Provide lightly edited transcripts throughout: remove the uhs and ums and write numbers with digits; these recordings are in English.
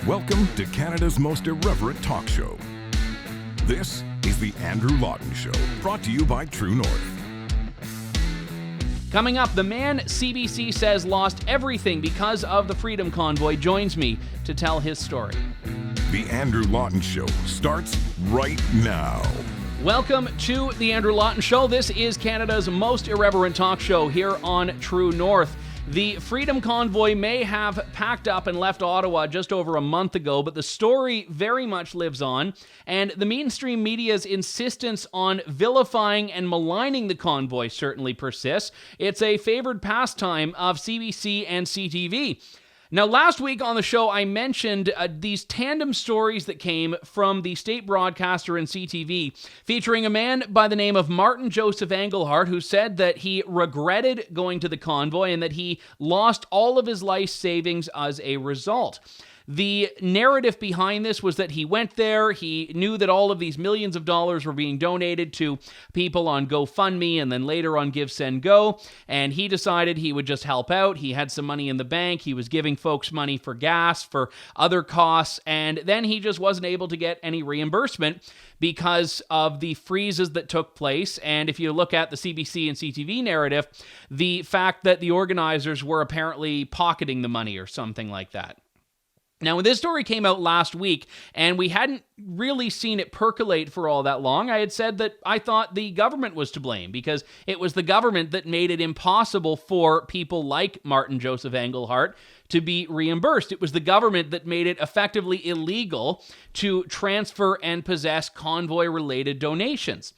Welcome to Canada's most irreverent talk show. This is the Andrew Lawton Show, brought to you by True North. Coming up, the man CBC says lost everything because of the Freedom Convoy joins me to tell his story. The Andrew Lawton Show starts right now. Welcome to the Andrew Lawton Show. This is Canada's most irreverent talk show here on True North. The Freedom Convoy may have packed up and left Ottawa just over a month ago, but the story very much lives on, and the mainstream media's insistence on vilifying and maligning the convoy certainly persists. It's a favored pastime of CBC and CTV. Now, last week on the show, I mentioned these tandem stories that came from the state broadcaster and CTV, featuring a man by the name of Martin Joseph Anglehart, who said that he regretted going to the convoy and that he lost all of his life savings as a result. The narrative behind this was that he went there, he knew that all of these millions of dollars were being donated to people on GoFundMe and then later on Give, Send, Go, and he decided he would just help out. He had some money in the bank, he was giving folks money for gas, for other costs, and then he just wasn't able to get any reimbursement because of the freezes that took place. And if you look at the CBC and CTV narrative, the fact that the organizers were apparently pocketing the money or something like that. Now, when this story came out last week, and we hadn't really seen it percolate for all that long, I had said that I thought the government was to blame because it was the government that made it impossible for people like Martin Joseph Anglehart to be reimbursed. It was the government that made it effectively illegal to transfer and possess convoy-related donations.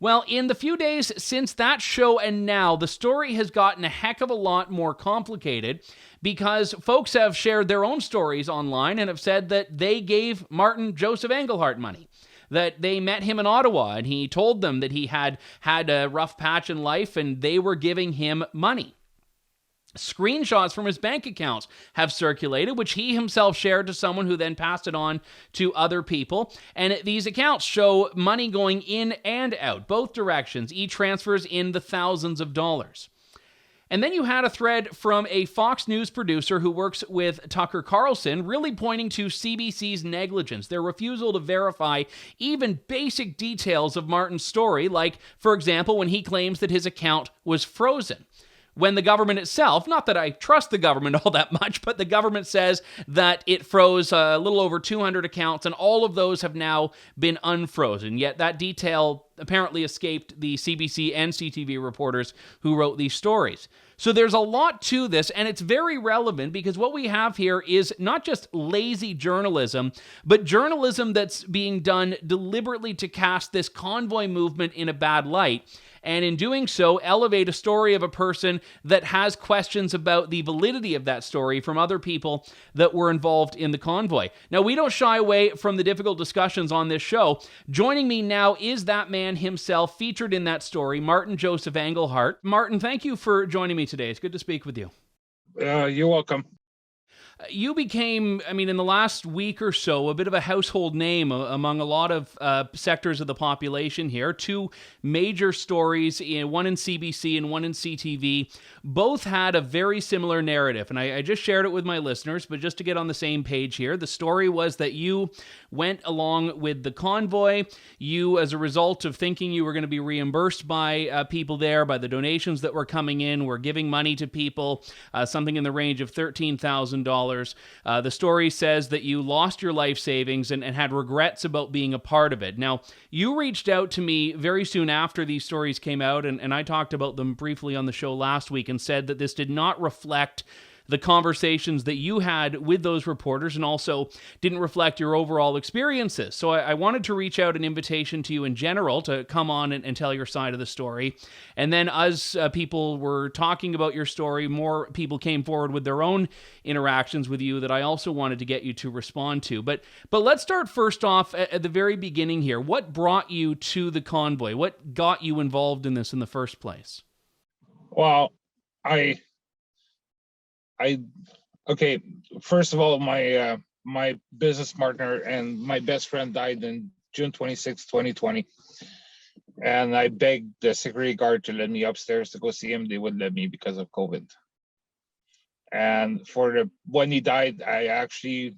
Well, in the few days since that show and now, the story has gotten a heck of a lot more complicated because folks have shared their own stories online and have said that they gave Martin Joseph Anglehart money, that they met him in Ottawa and he told them that he had a rough patch in life and they were giving him money. Screenshots from his bank accounts have circulated, which he himself shared to someone who then passed it on to other people. And these accounts show money going in and out, both directions, e-transfers in the thousands of dollars. And then you had a thread from a Fox News producer who works with Tucker Carlson, really pointing to CBC's negligence, their refusal to verify even basic details of Martin's story, like, for example, when he claims that his account was frozen. When the government itself, not that I trust the government all that much, but the government says that it froze a little over 200 accounts and all of those have now been unfrozen. Yet that detail apparently escaped the CBC and CTV reporters who wrote these stories. So there's a lot to this, and it's very relevant because what we have here is not just lazy journalism, but journalism that's being done deliberately to cast this convoy movement in a bad light, and in doing so, elevate a story of a person that has questions about the validity of that story from other people that were involved in the convoy. Now, we don't shy away from the difficult discussions on this show. Joining me now is that man himself featured in that story, Martin Joseph Anglehart. Martin, thank you for joining me today. It's good to speak with you. You're welcome. You became, in the last week or so, a bit of a household name among a lot of sectors of the population here. Two major stories, one in CBC and one in CTV, both had a very similar narrative. And I just shared it with my listeners, but just to get on the same page here, the story was that you went along with the convoy. You, as a result of thinking you were going to be reimbursed by people there, by the donations that were coming in, were giving money to people, something in the range of $13,000. The story says that you lost your life savings and had regrets about being a part of it. Now, you reached out to me very soon after these stories came out, and I talked about them briefly on the show last week and said that this did not reflect the conversations that you had with those reporters and also didn't reflect your overall experiences. So I wanted to reach out an invitation to you in general to come on and tell your side of the story. And then as people were talking about your story, more people came forward with their own interactions with you that I also wanted to get you to respond to. But let's start first off at the very beginning here. What brought you to the convoy? What got you involved in this in the first place? Well, okay. First of all, my business partner and my best friend died in June 26, 2020. And I begged the security guard to let me upstairs to go see him. They wouldn't let me because of COVID. And when he died, I actually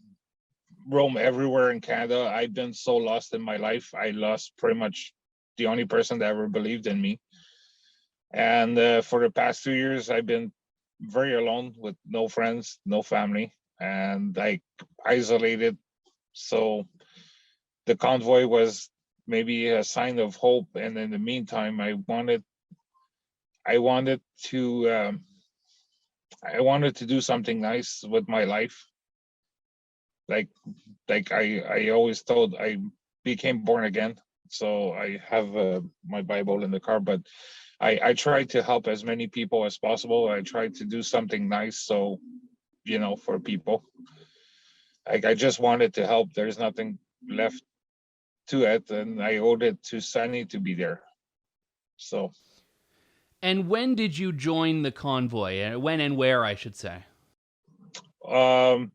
roam everywhere in Canada. I've been so lost in my life. I lost pretty much the only person that ever believed in me. And for the past 2 years, I've been very alone with no friends, no family, and like isolated. So the convoy was maybe a sign of hope. And in the meantime, I wanted to do something nice with my life. Like I always told, I became born again. So I have my Bible in the car, but I tried to help as many people as possible. I tried to do something nice. So, for people, I just wanted to help. There's nothing left to it. And I owed it to Sunny to be there. So. And when did you join the convoy? When and where, I should say? I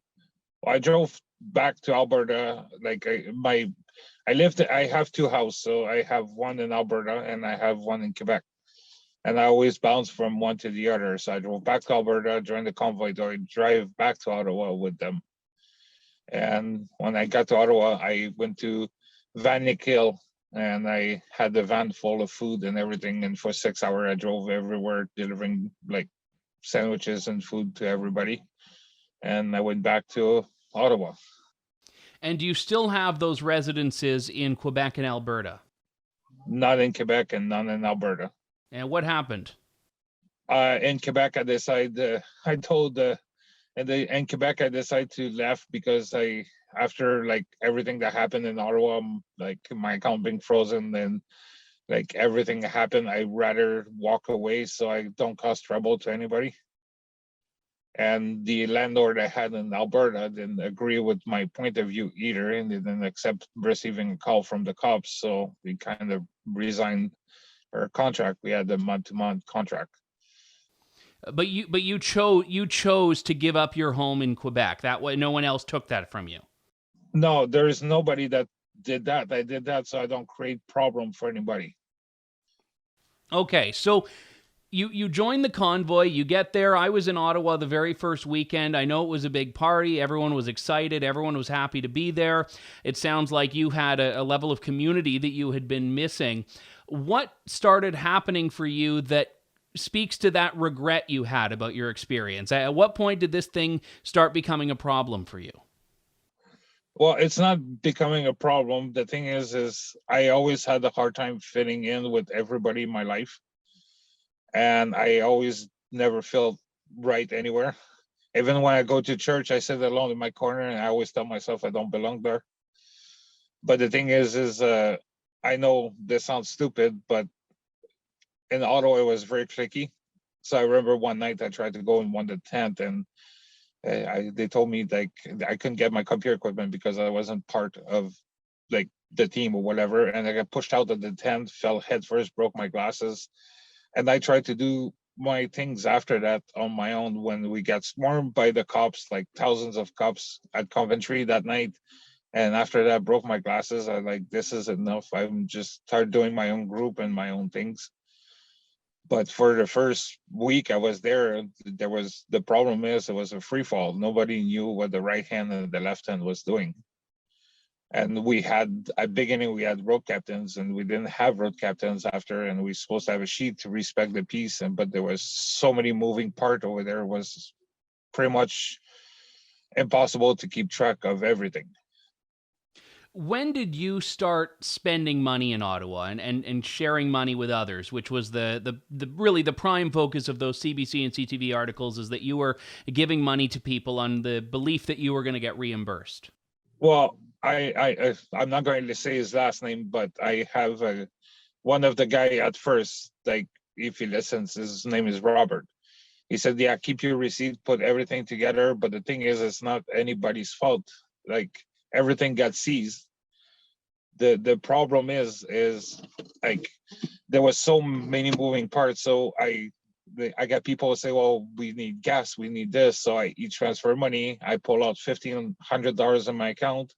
drove back to Alberta. Like I have two houses. So I have one in Alberta and I have one in Quebec. And I always bounce from one to the other. So I drove back to Alberta, joined the convoy, I drive back to Ottawa with them. And when I got to Ottawa, I went to Van Nick Hill and I had the van full of food and everything. And for 6 hours, I drove everywhere delivering like sandwiches and food to everybody. And I went back to Ottawa. And do you still have those residences in Quebec and Alberta? Not in Quebec and none in Alberta. And what happened? In Quebec, I decided, in Quebec, I decided to left because after like everything that happened in Ottawa, like my account being frozen and like everything that happened, I'd rather walk away so I don't cause trouble to anybody. And the landlord I had in Alberta didn't agree with my point of view either, and they didn't accept receiving a call from the cops. So we kind of resigned our contract. We had a month-to-month contract. But you chose to give up your home in Quebec. That way, no one else took that from you. No, there is nobody that did that. I did that so I don't create problem for anybody. Okay, so you joined the convoy. You get there. I was in Ottawa the very first weekend. I know it was a big party. Everyone was excited. Everyone was happy to be there. It sounds like you had a level of community that you had been missing. What started happening for you that speaks to that regret you had about your experience? At what point did this thing start becoming a problem for you? Well, it's not becoming a problem. The thing is I always had a hard time fitting in with everybody in my life. And I always never felt right anywhere. Even when I go to church, I sit alone in my corner and I always tell myself I don't belong there. But the thing is I know this sounds stupid, but in Ottawa, it was very cliquey. So I remember one night I tried to go in one to 10th and they told me like I couldn't get my computer equipment because I wasn't part of like the team or whatever. And I got pushed out of the tent, fell head first, broke my glasses. And I tried to do my things after that on my own when we got swarmed by the cops, like thousands of cops at Coventry that night. And after that, broke my glasses. I like, this is enough. I'm just started doing my own group and my own things. But for the first week I was there, the problem is it was a free fall. Nobody knew what the right hand and the left hand was doing. And we had, at beginning, we had road captains and we didn't have road captains after, and we supposed to have a sheet to respect the peace. But there was so many moving parts over there, it was pretty much impossible to keep track of everything. When did you start spending money in Ottawa and sharing money with others, which was the really the prime focus of those CBC and CTV articles, is that you were giving money to people on the belief that you were going to get reimbursed? Well, I'm not going to say his last name, but I have one of the guy at first, like if he listens, his name is Robert. He said, yeah, keep your receipt, put everything together. But the thing is, it's not anybody's fault. Like everything got seized. The problem is like there was so many moving parts. So I got people say, well, we need gas, we need this. So I transfer money. I pull out $1,500 in my account.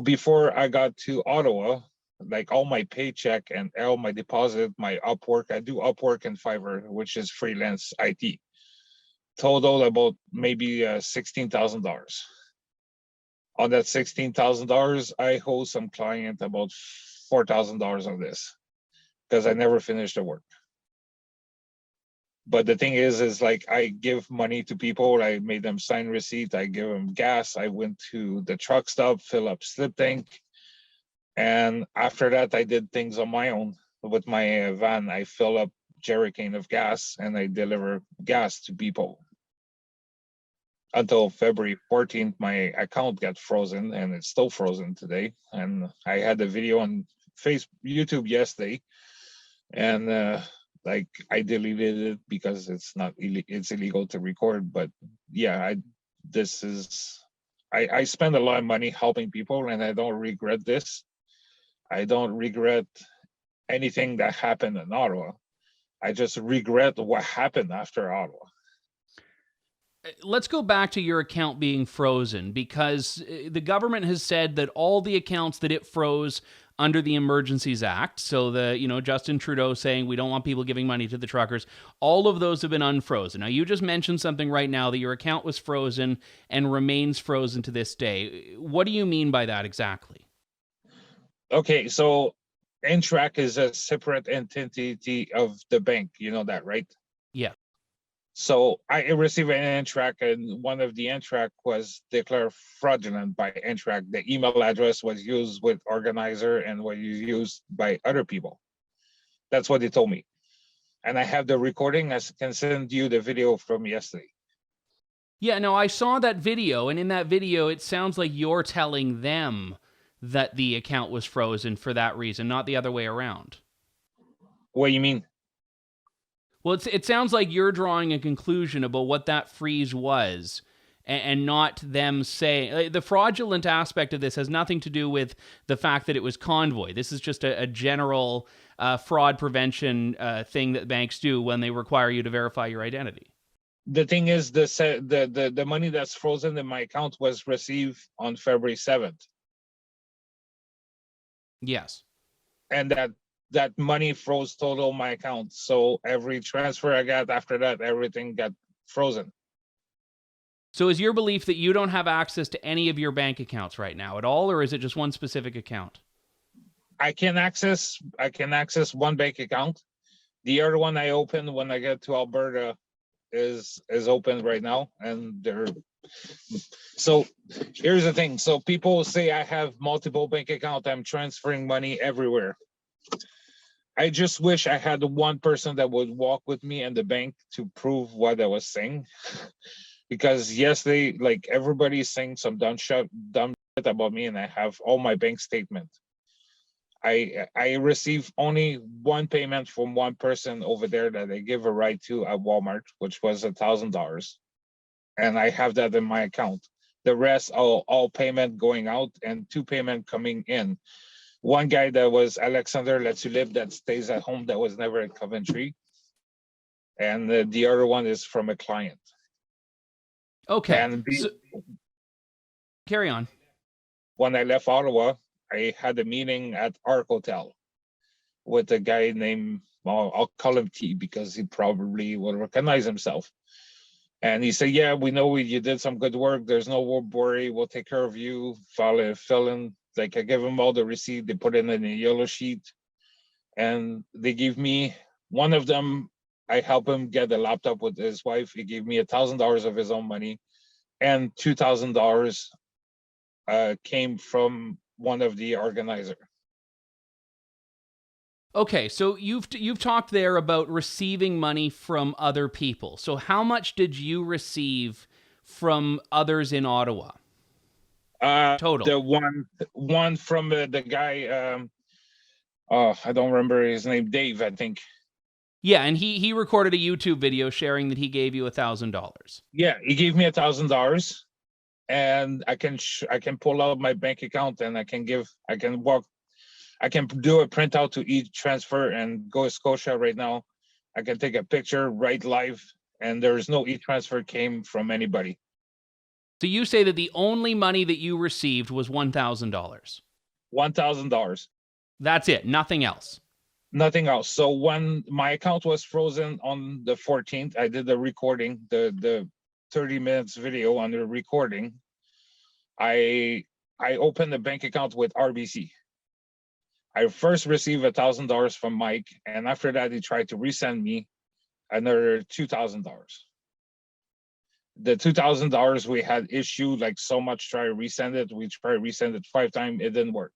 Before I got to Ottawa, like all my paycheck and all my deposit, my Upwork, I do Upwork and Fiverr, which is freelance IT. Total about maybe $16,000 On that $16,000, I owe some client about $4,000 on this because I never finished the work. But the thing is like I give money to people. I made them sign receipt. I give them gas. I went to the truck stop, fill up slip tank. And after that, I did things on my own with my van. I fill up jerry can of gas and I deliver gas to people. Until February 14th, my account got frozen and it's still frozen today. And I had a video on YouTube yesterday, and like I deleted it because it's illegal to record. But yeah, I spend a lot of money helping people, and I don't regret this. I don't regret anything that happened in Ottawa. I just regret what happened after Ottawa. Let's go back to your account being frozen, because the government has said that all the accounts that it froze under the Emergencies Act, so Justin Trudeau saying we don't want people giving money to the truckers, all of those have been unfrozen. Now, you just mentioned something right now, that your account was frozen and remains frozen to this day. What do you mean by that exactly? Okay, so NTRAC is a separate entity of the bank. You know that, right? Yeah. So I received an NTRAC, and one of the NTRAC was declared fraudulent by NTRAC. The email address was used with organizer and was used by other people. That's what they told me. And I have the recording. I can send you the video from yesterday. Yeah, no, I saw that video, and in that video, it sounds like you're telling them that the account was frozen for that reason, not the other way around. What do you mean? Well, it sounds like you're drawing a conclusion about what that freeze was, and not them saying... The fraudulent aspect of this has nothing to do with the fact that it was Convoy. This is just a general fraud prevention thing that banks do when they require you to verify your identity. The thing is, the money that's frozen in my account was received on February 7th. Yes. And that money froze total my account. So every transfer I got after that, everything got frozen. So is your belief that you don't have access to any of your bank accounts right now at all, or is it just one specific account? I can access one bank account. The other one I opened when I get to Alberta is open right now, and so here's the thing. So people say I have multiple bank accounts. I'm transferring money everywhere. I just wish I had one person that would walk with me in the bank to prove what I was saying. Because yesterday, like, everybody's saying some dumb shit about me, and I have all my bank statement. I received only one payment from one person over there that I give a ride to at Walmart, which was $1,000. And I have that in my account. The rest are all payment going out and 2 payment coming in. One guy that was Alexander Lets You Live, that stays at home, that was never in Coventry. And the other one is from a client. Okay. And carry on. When I left Ottawa, I had a meeting at Arc Hotel with a guy named, well, I'll call him T because he probably will recognize himself. And he said, yeah, we know you did some good work. There's no worry. We'll take care of you. Fill in. Like, I gave him all the receipt. They put it in a yellow sheet. And they gave me, one of them, I helped him get a laptop with his wife. He gave me $1,000 of his own money. And $2,000 came from one of the organizer. Okay, so you've talked there about receiving money from other people. So how much did you receive from others in Ottawa? Total. The one from the guy, I don't remember his name, Dave, I think. Yeah, and he recorded a YouTube video sharing that he gave you $1,000. Yeah, he gave me $1,000, and I can pull out my bank account, and I can do a printout to each transfer and go to Scotia right now. I can take a picture right live, and there's no e-transfer came from anybody. So you say that the only money that you received was $1,000. $1,000. That's it. Nothing else. Nothing else. So when my account was frozen on the 14th, I did the recording, the 30 minutes video on the recording. I opened a bank account with RBC. I first received $1,000 from Mike, and after that, he tried to resend me another $2,000. The $2,000 we had issued like so much, try to resend it. We tried to resend it 5 times, it didn't work.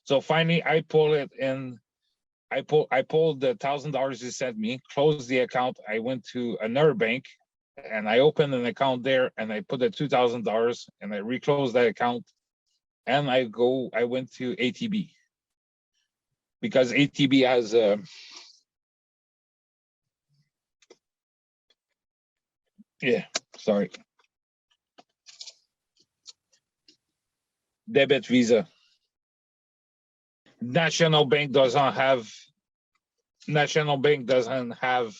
So finally, I pulled it in. I pulled the $1,000 he sent me, closed the account. I went to another bank, and I opened an account there, and I put the $2,000, and I reclosed that account, and I went to ATB. Because ATB has debit Visa. National Bank doesn't have National Bank doesn't have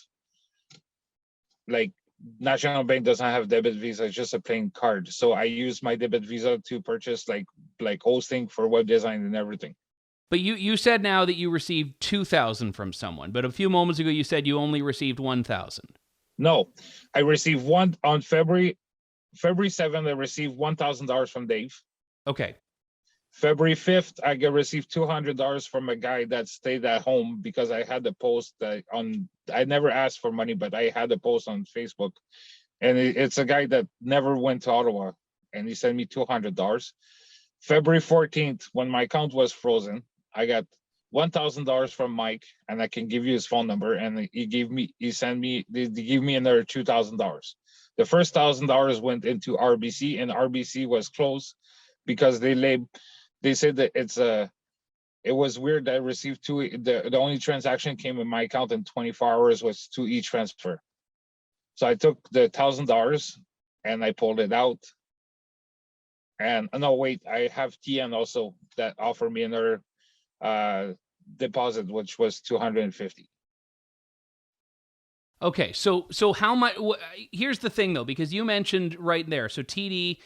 debit Visa, it's just a plain card. So I use my debit Visa to purchase like hosting for web design and everything. But you said now that you received 2,000 from someone, but a few moments ago you said you only received 1,000. No, I received one on February 7th. I received $1,000 from Dave. Okay. February 5th, I received $200 from a guy that stayed at home because I had the post I never asked for money, but I had a post on Facebook, and it's a guy that never went to Ottawa, and he sent me $200. February 14th, when my account was frozen, I got $1,000 from Mike, and I can give you his phone number. And they gave me another $2,000. The first $1,000 went into RBC, and RBC was closed because they said that it was weird that I received two. The only transaction came in my account in 24 hours was 2 e-transfer. So I took the $1,000 and I pulled it out. And no, wait, I have TN also that offered me another deposit, which was $250. Okay, so how much? Here's the thing, though, because you mentioned right there. So TD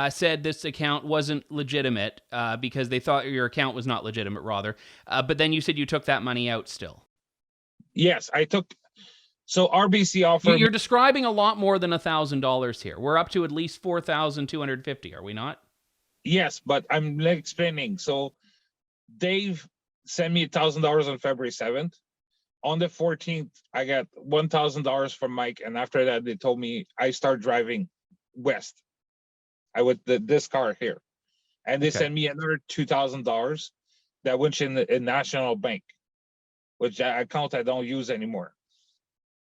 said this account wasn't legitimate because they thought your account was not legitimate, rather. But then you said you took that money out still. Yes, I took. So RBC offered. You're describing a lot more than $1,000 here. We're up to at least $4,250. Are we not? Yes, but I'm explaining. So Dave sent me $1,000 on February 7th. On the 14th, I got $1,000 from Mike, and after that, they told me I start driving west. I with this car here, and they sent me another $2,000 that went in the National Bank, which account I don't use anymore.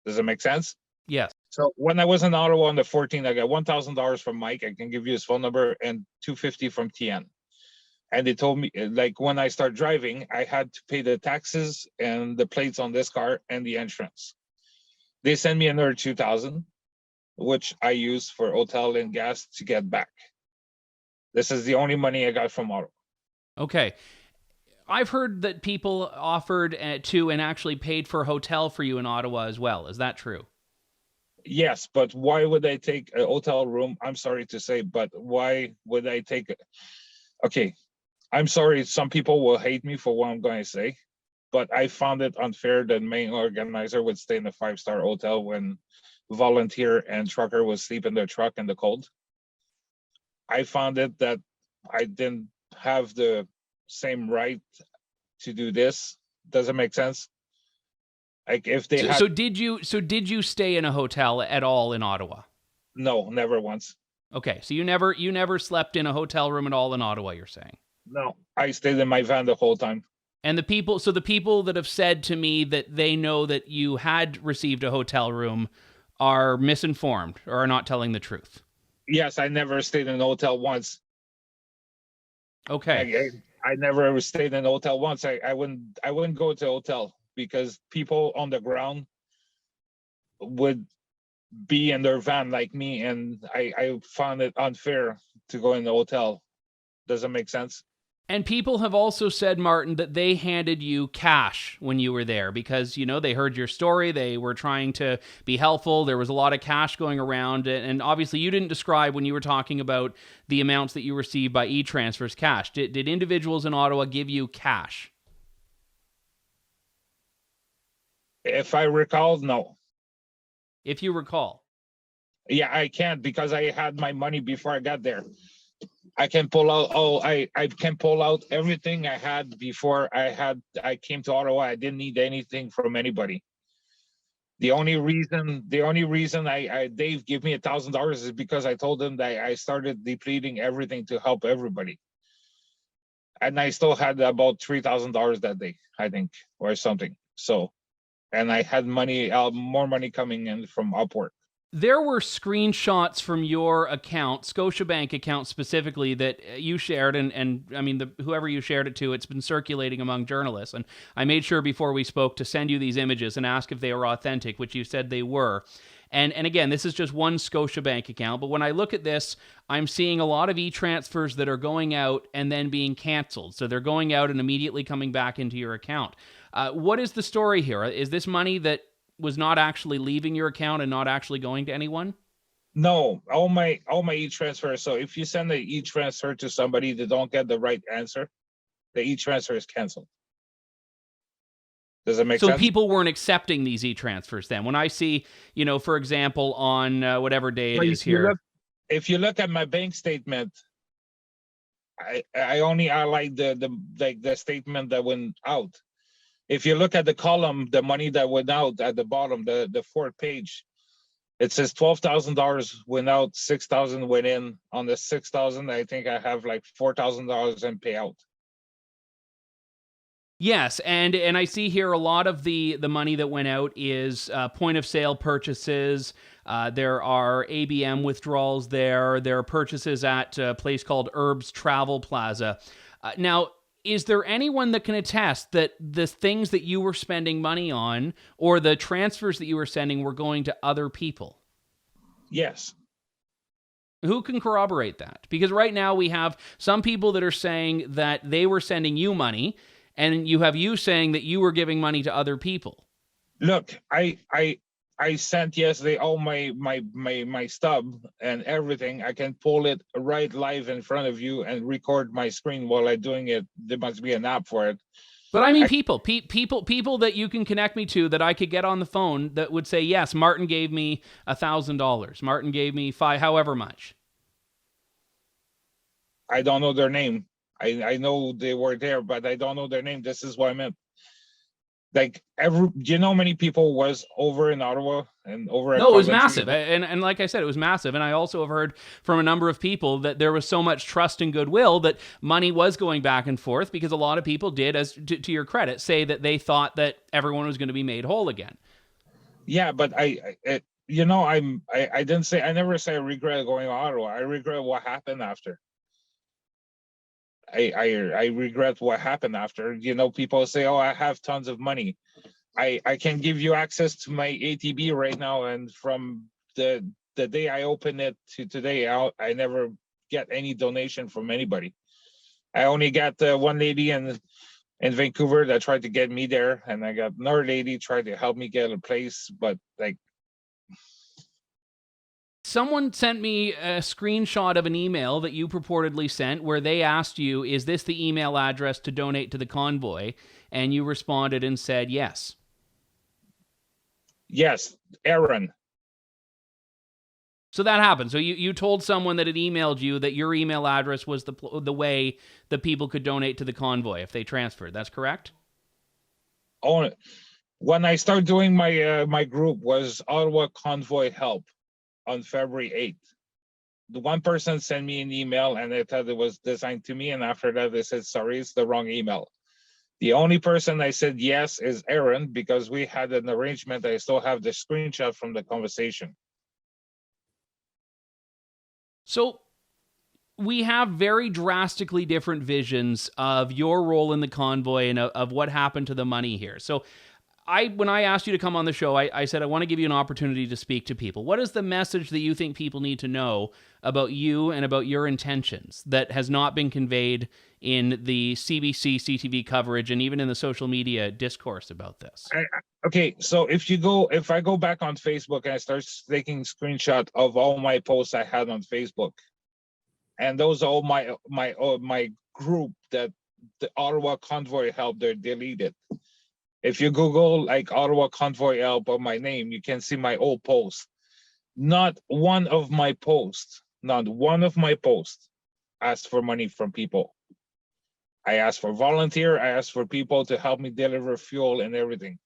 Does it make sense? Yes. So when I was in Ottawa on the 14th, I got $1,000 from Mike. I can give you his phone number, and $250 from TN. And they told me, like, when I start driving, I had to pay the taxes and the plates on this car and the insurance. They sent me another $2,000, which I use for hotel and gas to get back. This is the only money I got from Ottawa. Okay. I've heard that people offered to and actually paid for a hotel for you in Ottawa as well. Is that true? Yes, but why would I take a hotel room? I'm sorry to say, but why would I take it? Okay, I'm sorry. Some people will hate me for what I'm going to say, but I found it unfair that main organizer would stay in a 5-star hotel when volunteer and trucker would sleep in their truck in the cold. I found it that I didn't have the same right to do this. Does it make sense? Like if they so did you stay in a hotel at all in Ottawa? No, never once. Okay, so you never slept in a hotel room at all in Ottawa, you're saying? No, I stayed in my van the whole time. And the people that have said to me that they know that you had received a hotel room are misinformed or are not telling the truth. Yes, I never stayed in a hotel once. Okay. I never ever stayed in a hotel once. I wouldn't go to a hotel because people on the ground would be in their van like me, and I found it unfair to go in the hotel. Does it make sense? And people have also said, Martin, that they handed you cash when you were there because, they heard your story. They were trying to be helpful. There was a lot of cash going around. And obviously you didn't describe when you were talking about the amounts that you received by e-transfers cash. Did individuals in Ottawa give you cash? If I recall, no. If you recall. Yeah, I can't because I had my money before I got there. I can pull out. Oh, I can pull out everything I had before I came to Ottawa. I didn't need anything from anybody. The only reason I Dave gave me $1,000 is because I told him that I started depleting everything to help everybody, and I still had about $3,000 that day, I think, or something. So, and I had money, more money coming in from Upwork. There were screenshots from your account, Scotiabank account specifically, that you shared, and I mean, whoever you shared it to, it's been circulating among journalists. And I made sure before we spoke to send you these images and ask if they were authentic, which you said they were. And again, this is just one Scotiabank account, but when I look at this, I'm seeing a lot of e-transfers that are going out and then being canceled. So they're going out and immediately coming back into your account. What is the story here? Is this money that was not actually leaving your account and not actually going to anyone? No, all my e-transfer. So if you send an e-transfer to somebody that don't get the right answer, the e-transfer is canceled. Does that make sense? So people weren't accepting these e-transfers then. When I see, for example, on whatever day it is here. If you look at my bank statement, I only highlight the statement that went out. If you look at the column, the money that went out at the bottom, the fourth page, it says $12,000 went out, $6,000 went in. On the $6,000, I think I have like $4,000 in payout. Yes, and I see here a lot of the money that went out is point of sale purchases. There are ABM withdrawals there. There are purchases at a place called Herbs Travel Plaza. Now, is there anyone that can attest that the things that you were spending money on or the transfers that you were sending were going to other people? Yes. Who can corroborate that? Because right now we have some people that are saying that they were sending you money, and you have you saying that you were giving money to other people. Look, I sent yesterday all my stub and everything. I can pull it right live in front of you and record my screen while I'm doing it. There must be an app for it. But I mean, people that you can connect me to that I could get on the phone that would say, yes, Martin gave me $1,000. Martin gave me however much. I don't know their name. I know they were there, but I don't know their name. This is what I meant. Like do you know how many people was over in Ottawa and over? No, it was massive, and like I said, it was massive. And I also have heard from a number of people that there was so much trust and goodwill that money was going back and forth because a lot of people did, as to your credit, say that they thought that everyone was going to be made whole again. Yeah, but I didn't say, I never say I regret going to Ottawa. I regret what happened after. I regret what happened after. People say, oh, I have tons of money. I can give you access to my ATB right now, and from the day I opened it to today, I never get any donation from anybody. I only got one lady in Vancouver that tried to get me there, and I got another lady tried to help me get a place, but like. Someone sent me a screenshot of an email that you purportedly sent where they asked you, is this the email address to donate to the convoy? And you responded and said yes. Yes, Aaron. So that happened. So you told someone that had emailed you that your email address was the way that people could donate to the convoy if they transferred. That's correct? Oh, when I started doing my group was Ottawa Convoy Help. On February 8th, the one person sent me an email and they thought it was designed to me. And after that, they said, sorry, it's the wrong email. The only person I said yes is Aaron, because we had an arrangement. I still have the screenshot from the conversation. So we have very drastically different visions of your role in the convoy and of what happened to the money here. So when I asked you to come on the show, I said I want to give you an opportunity to speak to people. What is the message that you think people need to know about you and about your intentions that has not been conveyed in the CBC, CTV coverage and even in the social media discourse about this? Okay, so if I go back on Facebook and I start taking screenshot of all my posts I had on Facebook, and those are all my group that the Ottawa Convoy helped, they're deleted. If you Google like Ottawa Convoy Help or my name, you can see my old posts. Not one of my posts asked for money from people. I asked for volunteer. I asked for people to help me deliver fuel and everything.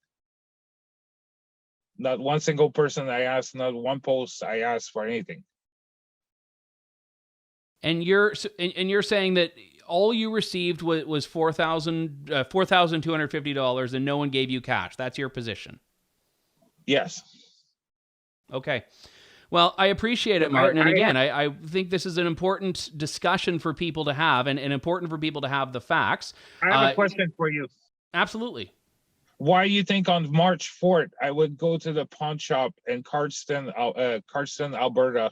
Not one single person I asked, not one post I asked for anything. And you're saying that all you received was $4,250 and no one gave you cash. That's your position. Yes. Okay. Well, I appreciate it, Martin. And again, I think this is an important discussion for people to have, and important for people to have the facts. I have a question for you. Absolutely. Why you think on March 4th, I would go to the pawn shop in Cardston, Alberta,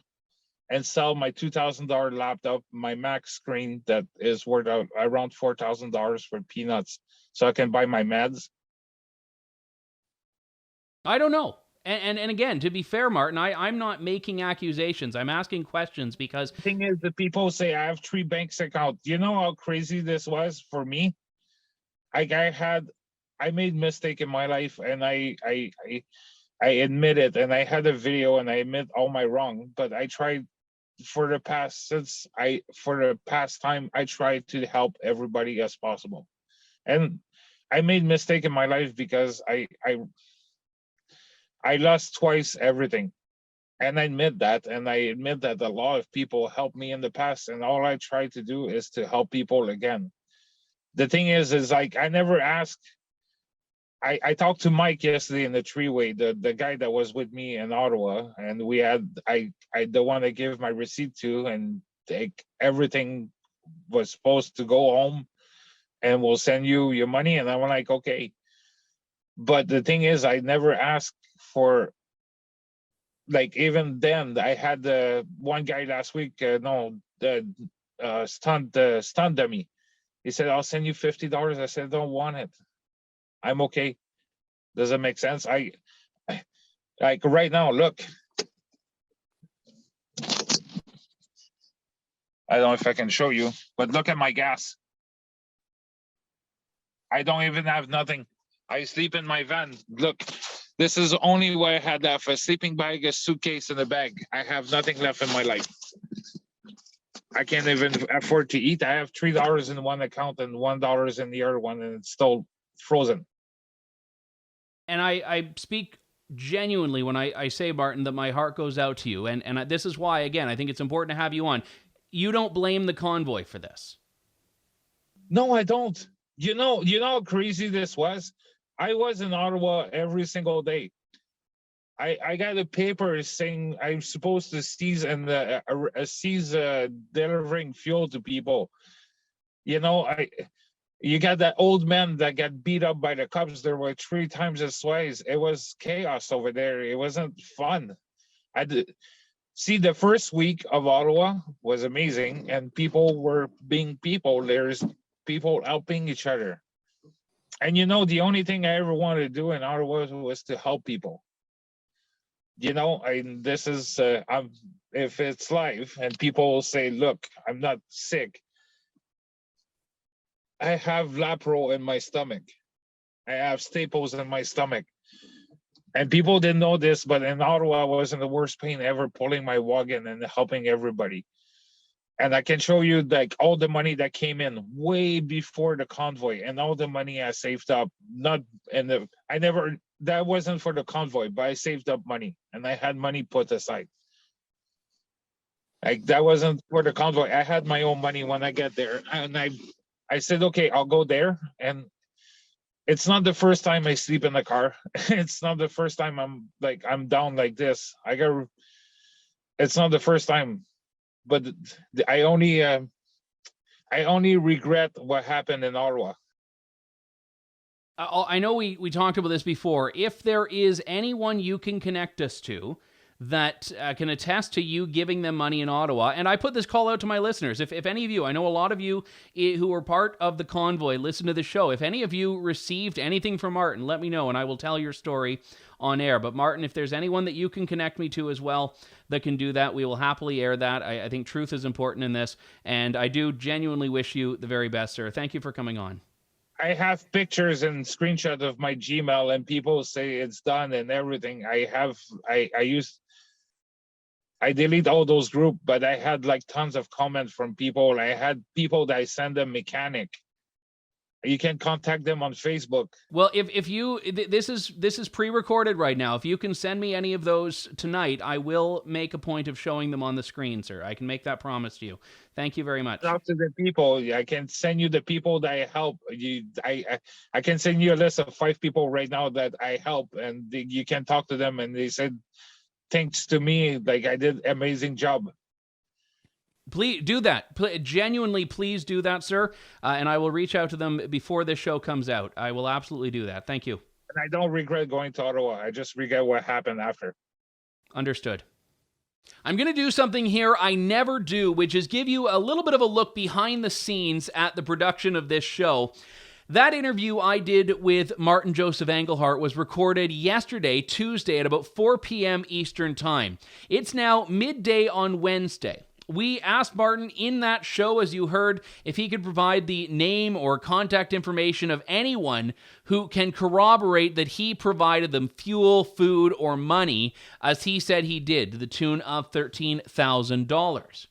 and sell my $2,000 laptop, my Mac screen that is worth around $4,000 for peanuts, so I can buy my meds? I don't know. And again, to be fair, Martin, I'm not making accusations. I'm asking questions because... The thing is, the people say I have 3 bank accounts. You know how crazy this was for me? I made mistake in my life, and I admit it, and I had a video, and I admit all my wrong. But I tried for the past time, I tried to help everybody as possible, and I made mistake in my life because I lost twice everything, and I admit that, and I admit that a lot of people helped me in the past, and all I try to do is to help people again. The thing is like I never asked. I talked to Mike yesterday in the three-way, the guy that was with me in Ottawa, and we had the one I gave my receipt to, and everything was supposed to go home, and we'll send you your money, and I'm like, okay. But the thing is, I never asked for, like, even then, I had the one guy last week, the stunt dummy. He said, I'll send you $50. I said, I don't want it. I'm okay. Does it make sense? I like right now, look. I don't know if I can show you, but look at my gas. I don't even have nothing. I sleep in my van. Look, this is only what I had left: a sleeping bag, a suitcase, and a bag. I have nothing left in my life. I can't even afford to eat. I have $3 in one account and $1 in the other one, and it's still frozen. And I speak genuinely when I say, Martin, that my heart goes out to you. And this is why, again, I think it's important to have you on. You don't blame the convoy for this. No, I don't. You know how crazy this was? I was in Ottawa every single day. I got a paper saying I'm supposed to cease delivering fuel to people. You know, you got that old man that got beat up by the cops. There were 3 times his size. It was chaos over there. It wasn't fun. See, the first week of Ottawa was amazing, and people were being people. There's people helping each other. And the only thing I ever wanted to do in Ottawa was to help people. This is, if it's live and people will say, look, I'm not sick. I have Lapro in my stomach. I have staples in my stomach. And people didn't know this, but in Ottawa, I was in the worst pain ever, pulling my wagon and helping everybody. And I can show you like all the money that came in way before the convoy, and all the money I saved up. That wasn't for the convoy, but I saved up money, and I had money put aside. Like, that wasn't for the convoy. I had my own money when I get there, and I said, okay, I'll go there. And it's not the first time I sleep in the car. It's not the first time I'm down like this. It's not the first time, but I only regret what happened in Ottawa. I know we talked about this before. If there is anyone you can connect us to that can attest to you giving them money in Ottawa, and I put this call out to my listeners, if any of you, I know a lot of you who are part of the convoy listen to the show, if any of you received anything from Martin, let me know and I will tell your story on air. But Martin, if there's anyone that you can connect me to as well that can do that, we will happily air that. I think truth is important in this, and I do genuinely wish you the very best, sir. Thank you for coming on. I have pictures and screenshots of my Gmail, and people say it's done and everything. I I delete all those groups, but I had like tons of comments from people. I had people that I send them mechanic. You can contact them on Facebook. Well, if you this is pre-recorded right now. If you can send me any of those tonight, I will make a point of showing them on the screen, sir. I can make that promise to you. Thank you very much. Talk to the people. I can send you the people that I help. I can send you a list of 5 people right now that I help, and you can talk to them. And they said thanks to me, like I did amazing job. Please do that. Genuinely, please do that, sir. And I will reach out to them before this show comes out. I will absolutely do that. Thank you. And I don't regret going to Ottawa. I just regret what happened after. Understood. I'm going to do something here I never do, which is give you a little bit of a look behind the scenes at the production of this show. That interview I did with Martin Joseph Anglehart was recorded yesterday, Tuesday, at about 4 p.m. Eastern Time. It's now midday on Wednesday. We asked Martin in that show, as you heard, if he could provide the name or contact information of anyone who can corroborate that he provided them fuel, food, or money, as he said he did, to the tune of $13,000.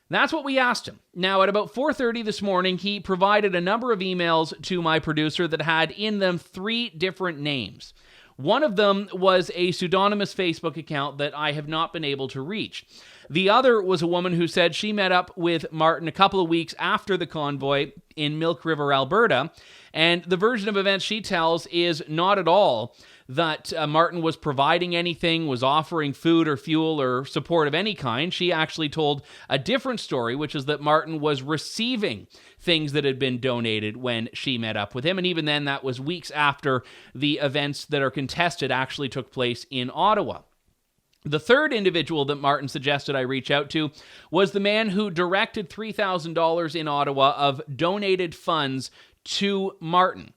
That's what we asked him. Now, at about 4:30 this morning, he provided a number of emails to my producer that had in them 3 different names. One of them was a pseudonymous Facebook account that I have not been able to reach. The other was a woman who said she met up with Martin a couple of weeks after the convoy in Milk River, Alberta, and the version of events she tells is not at all that Martin was providing anything, was offering food or fuel or support of any kind. She actually told a different story, which is that Martin was receiving things that had been donated when she met up with him, and even then that was weeks after the events that are contested actually took place in Ottawa. The third individual that Martin suggested I reach out to was the man who directed $3,000 in Ottawa of donated funds to Martin.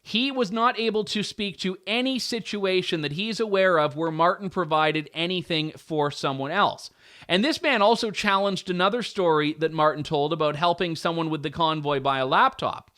He was not able to speak to any situation that he's aware of where Martin provided anything for someone else. And this man also challenged another story that Martin told about helping someone with the convoy buy a laptop.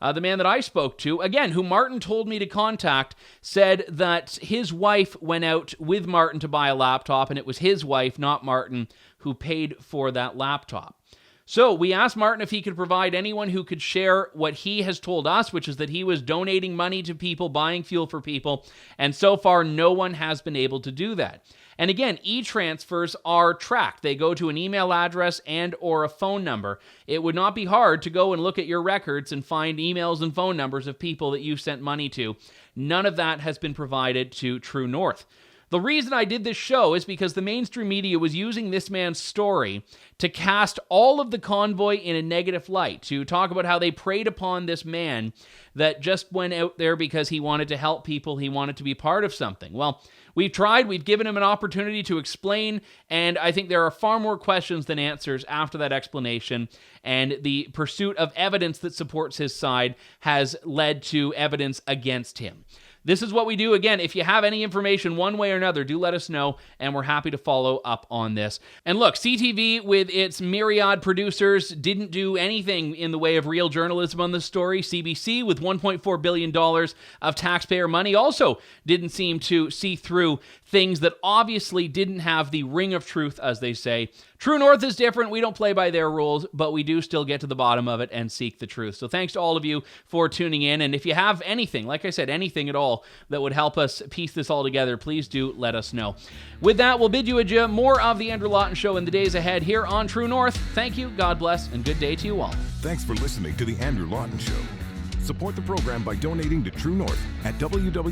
The man that I spoke to, again, who Martin told me to contact, said that his wife went out with Martin to buy a laptop, and it was his wife, not Martin, who paid for that laptop. So we asked Martin if he could provide anyone who could share what he has told us, which is that he was donating money to people, buying fuel for people, and so far no one has been able to do that. And again, e-transfers are tracked. They go to an email address and or a phone number. It would not be hard to go and look at your records and find emails and phone numbers of people that you sent money to. None of that has been provided to True North. The reason I did this show is because the mainstream media was using this man's story to cast all of the convoy in a negative light, to talk about how they preyed upon this man that just went out there because he wanted to help people, he wanted to be part of something. Well, we've tried, we've given him an opportunity to explain, and I think there are far more questions than answers after that explanation, and the pursuit of evidence that supports his side has led to evidence against him. This is what we do. Again, if you have any information one way or another, do let us know, and we're happy to follow up on this. And look, CTV, with its myriad producers, didn't do anything in the way of real journalism on this story. CBC, with $1.4 billion of taxpayer money, also didn't seem to see through things that obviously didn't have the ring of truth, as they say. True North is different. We don't play by their rules, but we do still get to the bottom of it and seek the truth. So thanks to all of you for tuning in. And if you have anything, like I said, anything at all that would help us piece this all together, please do let us know. With that, we'll bid you adieu. More of the Andrew Lawton Show in the days ahead here on True North. Thank you, God bless, and good day to you all. Thanks for listening to the Andrew Lawton Show. Support the program by donating to True North at www.tnc.news.